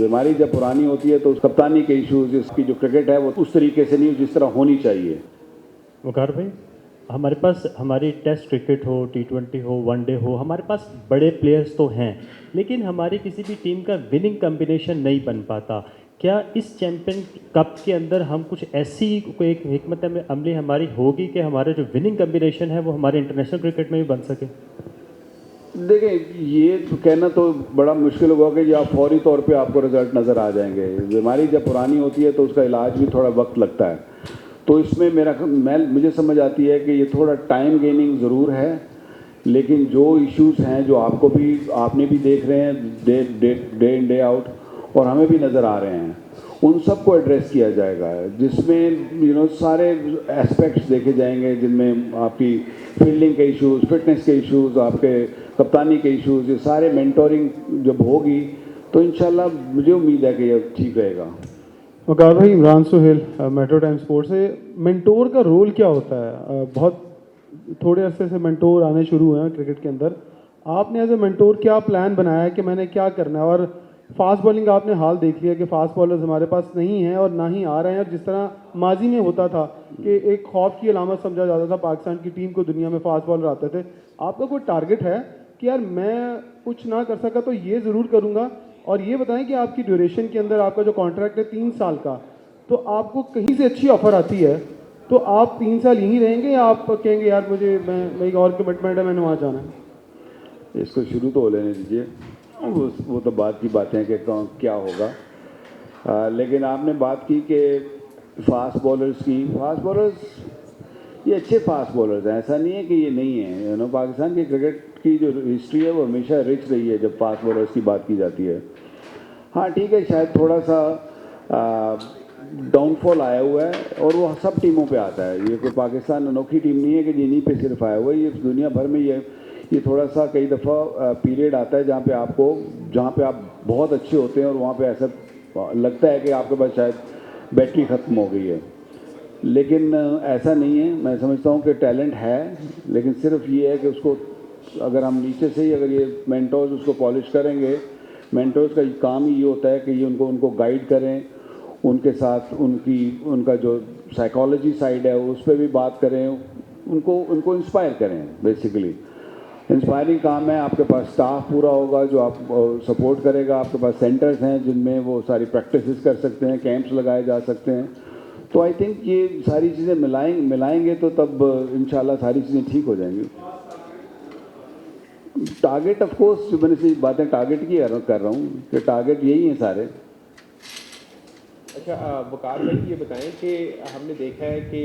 बीमारी जब पुरानी होती है तो उस कप्तानी के इश्यूज, इसकी जो क्रिकेट है वो उस तरीके से नहीं जिस तरह होनी चाहिए। वकार भाई, हमारे पास हमारी टेस्ट क्रिकेट हो, T20 हो, वनडे हो, हमारे पास बड़े प्लेयर्स तो हैं, लेकिन हमारी किसी भी टीम का विनिंग कम्बिनेशन नहीं बन पाता। क्या इस चैम्पियन कप के अंदर हम कुछ ऐसी कोई एक हिकमत अमली हमारी होगी कि हमारे जो विनिंग कम्बिनेशन है वो हमारे इंटरनेशनल क्रिकेट में भी बन सके? देखें, ये तो कहना तो बड़ा मुश्किल होगा कि आप फौरी तौर पे आपको रिजल्ट नज़र आ जाएंगे। बीमारी जब पुरानी होती है तो उसका इलाज भी थोड़ा वक्त लगता है। तो इसमें मुझे समझ आती है कि ये थोड़ा टाइम गेनिंग ज़रूर है, लेकिन जो इश्यूज़ हैं जो आपने भी देख रहे हैं डे इन डे आउट, और हमें भी नज़र आ रहे हैं, उन सब को एड्रेस किया जाएगा, जिसमें सारे एस्पेक्ट्स देखे जाएंगे, जिनमें आपकी फील्डिंग के इश्यूज़, फिटनेस के इश्यूज़, आपके कप्तानी के इश्यूज़, ये सारे मेंटोरिंग जब होगी तो इंशाल्लाह मुझे उम्मीद है कि ये ठीक रहेगा। वकार भाई, Imran Suhail, metro time sports से। मेंटोर का रोल क्या होता है? बहुत थोड़े अरसे से मेंटोर आने शुरू हुए हैं क्रिकेट के अंदर। आपने एज ए मेंटोर क्या प्लान बनाया है कि मैंने क्या करना है? और फास्ट बॉलिंग आपने हाल देख लिया कि फास्ट बॉलर्स हमारे पास नहीं हैं और ना ही आ रहे हैं। और जिस तरह माजी में होता था कि एक खौफ की अलामत समझा जाता था पाकिस्तान की टीम को, दुनिया में फास्ट बॉलर आते थे, आपका कोई टारगेट है कि यार मैं कुछ ना कर सका तो ये ज़रूर करूँगा? और ये बताएं कि आपकी ड्यूरेशन के अंदर आपका जो कॉन्ट्रैक्ट है 3 साल का, तो आपको कहीं से अच्छी ऑफर आती है तो आप 3 साल यहीं रहेंगे या आप कहेंगे यार मेरी और कमिटमेंट है, मैंने वहाँ जाना है? इसको शुरू तो लेने दीजिए, वो तो बात की बातें हैं कि क्या होगा। लेकिन आपने बात की कि फास्ट बॉलर्स की। फास्ट बॉलर्स ये अच्छे फास्ट बॉलर्स हैं, ऐसा नहीं है कि ये नहीं है। पाकिस्तान की क्रिकेट की जो हिस्ट्री है वो हमेशा रिच रही है जब फास्ट बॉलर्स की बात की जाती है। हाँ ठीक है, शायद थोड़ा सा डाउनफॉल आया हुआ है और वो सब टीमों पे आता है। ये कोई पाकिस्तान अनोखी टीम नहीं है कि जिन्हीं पे सिर्फ आया हुआ है, ये दुनिया भर में ये थोड़ा सा कई दफ़ा पीरियड आता है जहाँ पे आप बहुत अच्छे होते हैं और वहाँ पे ऐसा लगता है कि आपके पास शायद बैटरी ख़त्म हो गई है। लेकिन ऐसा नहीं है। मैं समझता हूँ कि टैलेंट है, लेकिन सिर्फ ये है कि उसको अगर हम नीचे से ही अगर ये मेंटोर्स उसको पॉलिश करेंगे। मेंटोर्स का काम ही ये होता है कि ये उनको गाइड करें, उनके साथ उनका जो साइकोलॉजी साइड है उस पर भी बात करें, उनको इंस्पायर करें। बेसिकली इंस्पायरिंग काम है। आपके पास स्टाफ पूरा होगा जो आप सपोर्ट करेगा, आपके पास सेंटर्स हैं जिनमें वो सारी प्रैक्टिसेस कर सकते हैं, कैंप्स लगाए जा सकते हैं। तो आई थिंक ये सारी चीज़ें मिलाएंगे तो तब इंशाल्लाह सारी चीज़ें ठीक हो जाएंगी। टारगेट ऑफ कोर्स, मैंने से बातें टारगेट की कर रहा हूँ कि टारगेट यही है सारे। अच्छा वकार भाई, ये बताएं कि हमने देखा है कि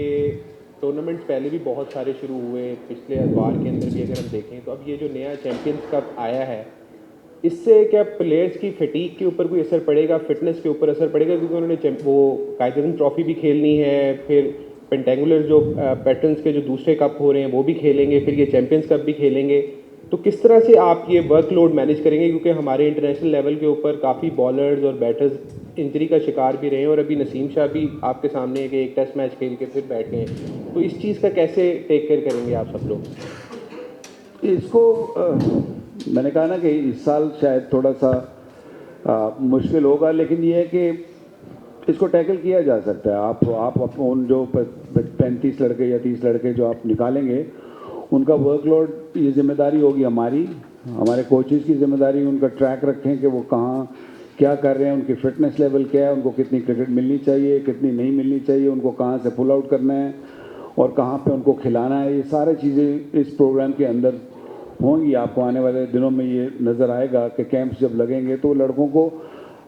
टूर्नामेंट्स पहले भी बहुत सारे शुरू हुए, पिछले अदवार के अंदर भी अगर हम देखें तो अब ये जो नया चैम्पियंस कप आया है, इससे क्या प्लेयर्स की फटीक के ऊपर कोई असर पड़ेगा, फिटनेस के ऊपर असर पड़ेगा? क्योंकि उन्होंने वो कायदे ट्रॉफी भी खेलनी है, फिर पेंटेंगुलर जो पैटर्न्स के जो दूसरे कप हो रहे हैं वो भी खेलेंगे, फिर ये चैम्पियंस कप भी खेलेंगे। तो किस तरह से आप ये वर्कलोड मैनेज करेंगे? क्योंकि हमारे इंटरनेशनल लेवल के ऊपर काफ़ी बॉलर्स और बैटर्स इंजरी का शिकार भी रहे हैं, और अभी नसीम शाह भी आपके सामने है कि एक टेस्ट मैच खेल के फिर बैठ गए। तो इस चीज़ का कैसे टेक केयर करेंगे आप सब लोग? इसको मैंने कहा ना कि इस साल शायद थोड़ा सा मुश्किल होगा, लेकिन ये है कि इसको टैकल किया जा सकता है। आप उन जो 35 लड़के या 30 लड़के जो आप निकालेंगे, उनका वर्कलोड, ये जिम्मेदारी होगी हमारे कोचेज़ की जिम्मेदारी, उनका ट्रैक रखें कि वो कहाँ क्या कर रहे हैं, उनकी फ़िटनेस लेवल क्या है, उनको कितनी क्रिकेट मिलनी चाहिए, कितनी नहीं मिलनी चाहिए, उनको कहाँ से पुल आउट करना है और कहाँ पे उनको खिलाना है। ये सारी चीज़ें इस प्रोग्राम के अंदर होंगी। आपको आने वाले दिनों में ये नज़र आएगा कि कैंप्स जब लगेंगे तो लड़कों को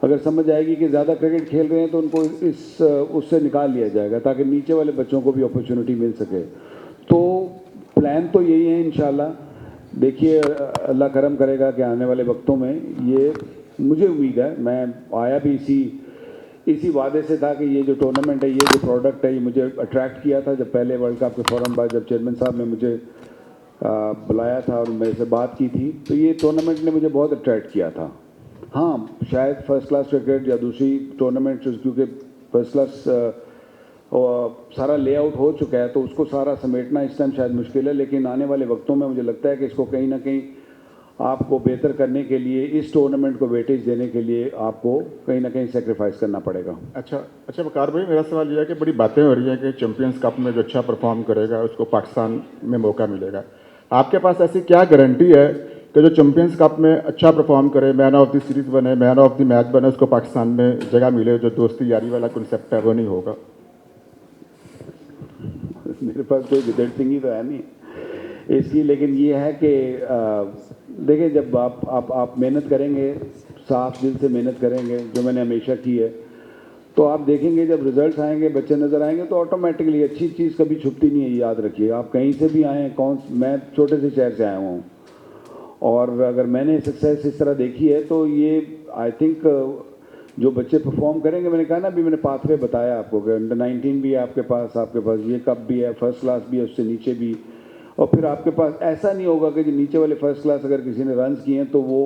अगर समझ आएगी कि ज़्यादा क्रिकेट खेल रहे हैं तो उनको उससे निकाल लिया जाएगा, ताकि नीचे वाले बच्चों को भी अपॉर्चुनिटी मिल सके। तो प्लान तो यही है इंशाल्लाह। देखिए, अल्लाह करम करेगा कि आने वाले वक्तों में ये, मुझे उम्मीद है, मैं आया भी इसी वादे से था कि ये जो टूर्नामेंट है, ये जो प्रोडक्ट है, ये मुझे अट्रैक्ट किया था जब पहले वर्ल्ड कप के फ़ौरन बाद जब चेयरमैन साहब ने मुझे बुलाया था और मेरे से बात की थी, तो ये टूर्नामेंट ने मुझे बहुत अट्रैक्ट किया था। हाँ, शायद फर्स्ट क्लास क्रिकेट या दूसरी टूर्नामेंट, क्योंकि फर्स्ट क्लास सारा लेआउट हो चुका है तो उसको सारा समेटना इस टाइम शायद मुश्किल है, लेकिन आने वाले वक्तों में मुझे लगता है कि इसको कहीं ना कहीं आपको बेहतर करने के लिए, इस टूर्नामेंट को वेटेज देने के लिए आपको कहीं ना कहीं सेक्रीफाइस करना पड़ेगा। अच्छा वकार भाई, मेरा सवाल यह है कि बड़ी बातें हो रही हैं कि चैंपियंस कप में जो अच्छा परफॉर्म करेगा उसको पाकिस्तान में मौका मिलेगा। आपके पास ऐसी क्या गारंटी है कि जो चैंपियंस कप में अच्छा परफॉर्म करे, मैन ऑफ द सीरीज़ बने, मैन ऑफ द मैच बने, उसको पाकिस्तान में जगह मिले? जो दोस्ती यारी वाला कॉन्सेप्ट है वो नहीं होगा। मेरे पास कोई विदेट सिंह ही तो है नहीं इसकी, लेकिन ये है कि देखिए, जब आप मेहनत करेंगे, साफ दिल से मेहनत करेंगे, जो मैंने हमेशा की है, तो आप देखेंगे जब रिजल्ट्स आएंगे, बच्चे नज़र आएंगे, तो ऑटोमेटिकली अच्छी चीज़ कभी छुपती नहीं है। याद रखिए, आप कहीं से भी आए, मैं छोटे से शहर से आया हूँ, और अगर मैंने सक्सेस इस तरह देखी है तो ये आई थिंक जो बच्चे परफॉर्म करेंगे, मैंने कहा ना, अभी मैंने पाथवे बताया आपको कि अंडर 19 भी है आपके पास ये कप भी है, फर्स्ट क्लास भी है, उससे नीचे भी, और फिर आपके पास ऐसा नहीं होगा कि जो नीचे वाले फर्स्ट क्लास अगर किसी ने रन्स किए हैं तो वो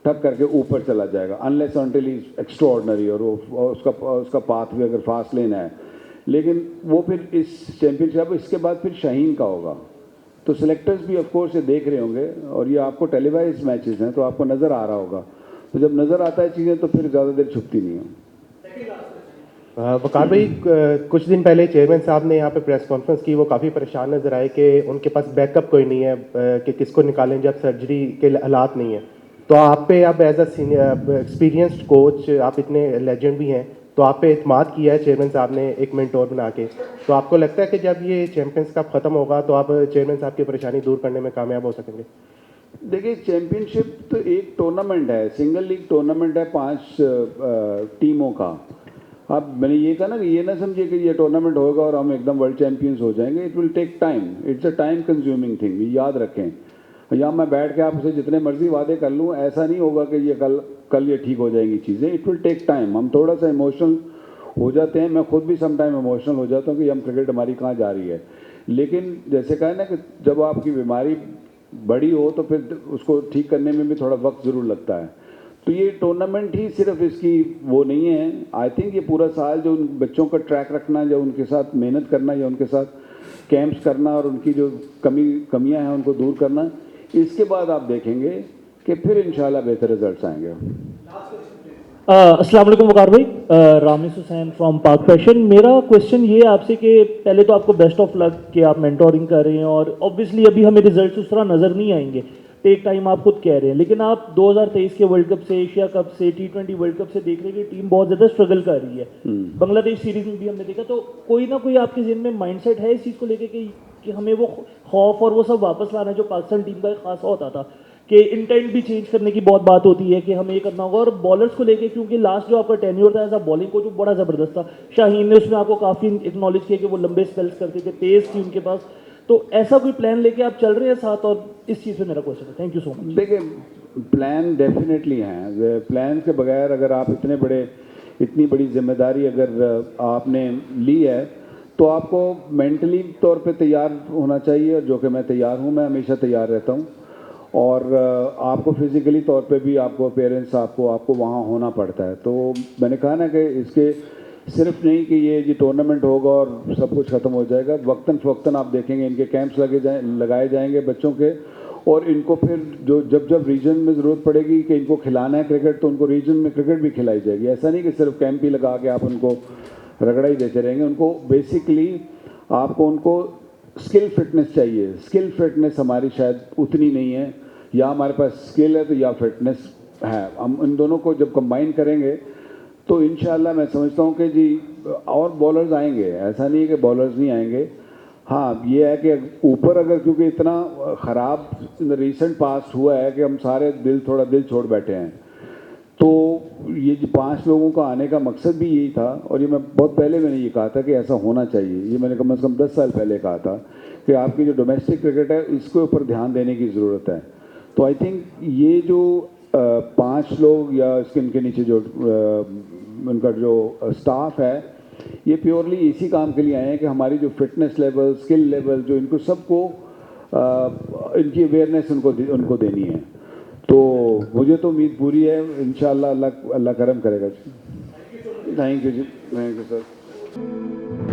ठक करके ऊपर चला जाएगा, अनलेस अनटिल इज एक्स्ट्राऑर्डिनरी, और उसका पाथ भी अगर फास्ट लेना है। लेकिन वो फिर इस चैम्पियनशिप, इसके बाद फिर शाहीन का होगा, तो सिलेक्टर्स भी ऑफ कोर्स ये देख रहे होंगे, और ये आपको टेलीवाइज मैचेस हैं तो आपको नज़र आ रहा होगा, तो जब नज़र आता है चीज़ें तो फिर ज़्यादा देर छुपती नहीं है। वकार भाई, कुछ दिन पहले चेयरमैन साहब ने यहाँ पे प्रेस कॉन्फ्रेंस की, वो काफ़ी परेशान नजर आए कि उनके पास बैकअप कोई नहीं है, कि किसको निकालें जब सर्जरी के हालात नहीं है। तो आप पे, आप एज अ एक्सपीरियंस्ड कोच, आप इतने लेजेंड भी हैं, तो आप पे इत्माद किया है चेयरमैन साहब ने एक मेंटोर बना के, तो आपको लगता है कि जब ये चैंपियंस कप खत्म होगा तो आप चेयरमैन साहब की परेशानी दूर करने में कामयाब हो सकेंगे? देखिए, चैम्पियनशिप तो एक टूर्नामेंट है, सिंगल लीग टूर्नामेंट है 5 टीमों का। अब मैंने ये कहा ना कि ये ना समझिए कि ये टूर्नामेंट होगा और हम एकदम वर्ल्ड चैंपियंस हो जाएंगे। It will take time, it's a time consuming thing, याद रखें। या मैं बैठ के आपसे जितने मर्जी वादे कर लूँ, ऐसा नहीं होगा कि ये कल ये ठीक हो जाएंगी चीज़ें। It will take time. हम थोड़ा सा इमोशनल हो जाते हैं, मैं खुद भी समटाइम इमोशनल हो जाता हूँ कि हम क्रिकेट हमारी कहाँ जा रही है। लेकिन जैसे कहा ना कि जब आपकी बीमारी बड़ी हो तो फिर उसको ठीक करने में भी थोड़ा वक्त ज़रूर लगता है। तो ये टूर्नामेंट ही सिर्फ इसकी वो नहीं है। आई थिंक ये पूरा साल जो उन बच्चों का ट्रैक रखना, या उनके साथ मेहनत करना, या उनके साथ कैंप्स करना, और उनकी जो कमियां हैं उनको दूर करना, इसके बाद आप देखेंगे कि फिर इंशाल्लाह बेहतर रिजल्ट्स आएंगे। अस्सलाम वालेकुम वकार भाई, रामिस हुसैन फ्रॉम पाक पैशन। मेरा क्वेश्चन ये है आपसे कि पहले तो आपको बेस्ट ऑफ लक कि आप मेंटोरिंग कर रहे हैं, और ऑब्वियसली अभी हमें रिजल्ट्स उस तरह नज़र नहीं आएंगे, टेक टाइम आप खुद कह रहे हैं। लेकिन आप 2023 के वर्ल्ड कप से, एशिया कप से, T20 वर्ल्ड कप से देख रहे हैं कि टीम बहुत ज़्यादा स्ट्रगल कर रही है। बांग्लादेश सीरीज में भी हमने देखा, तो कोई ना कोई आपके ज़हन में माइंडसेट है इस चीज़ को लेके कि हमें वो खौफ और वो सब वापस लाना है जो पाकिस्तान टीम का एक खासा होता था, कि इंटेंट भी चेंज करने की बहुत बात होती है कि हमें ये करना होगा। और बॉलर्स को लेके, क्योंकि लास्ट जो आपका टेन्योर था एज अ बॉलिंग कोच, वो बड़ा ज़बरदस्त था। शाहीन ने उसमें आपको काफ़ी एक्नॉलेज किया कि वो लंबे स्पेल्स करते थे, पेस थी उनके पास। तो ऐसा कोई प्लान लेके आप चल रहे हैं साथ? और इस चीज़ पे मेरा क्वेश्चन है। Thank you so much. देखिए, प्लान डेफिनेटली हैं। प्लान के बगैर अगर आप इतनी बड़ी जिम्मेदारी अगर आपने ली है तो आपको मेंटली तौर पे तैयार होना चाहिए, और जो कि मैं तैयार हूँ, मैं हमेशा तैयार रहता हूँ। और आपको फिज़िकली तौर पे भी आपको पेरेंट्स आपको वहाँ होना पड़ता है। तो मैंने कहा ना कि इसके सिर्फ नहीं कि ये टूर्नामेंट होगा और सब कुछ ख़त्म हो जाएगा। वक्तन फ़वक्तन आप देखेंगे इनके कैंप्स लगाए जाएंगे बच्चों के, और इनको फिर जो जब रीजन में ज़रूरत पड़ेगी कि इनको खिलाना है क्रिकेट, तो उनको रीजन में क्रिकेट भी खिलाई जाएगी। ऐसा नहीं कि सिर्फ कैंप ही लगा के आप उनको रगड़ा ही देते रहेंगे। उनको बेसिकली आपको उनको स्किल फिटनेस चाहिए। स्किल फिटनेस हमारी शायद उतनी नहीं है, या हमारे पास स्किल है तो या फिटनेस है। हम इन दोनों को जब कंबाइन करेंगे तो इंशाल्लाह मैं समझता हूँ कि जी और बॉलर्स आएंगे, ऐसा नहीं है कि बॉलर्स नहीं आएंगे। हाँ, ये है कि ऊपर अगर, क्योंकि इतना ख़राब रिसेंट पास्ट हुआ है कि हम सारे थोड़ा दिल छोड़ बैठे हैं, तो ये जो 5 लोगों का आने का मकसद भी यही था। और ये मैं बहुत पहले मैंने ये कहा था कि ऐसा होना चाहिए। ये मैंने कम से कम 10 साल पहले कहा था कि आपकी जो डोमेस्टिक क्रिकेट है इसके ऊपर ध्यान देने की ज़रूरत है। तो आई थिंक ये जो 5 लोग या इनके नीचे जो उनका जो स्टाफ है, ये प्योरली इसी काम के लिए आए हैं कि हमारी जो फिटनेस लेवल, स्किल लेवल, जो इनको सबको इनकी अवेयरनेस उनको देनी है। तो मुझे तो उम्मीद पूरी है, इंशाल्लाह अल्लाह करम करेगा। थैंक यू जी, थैंक यू सर।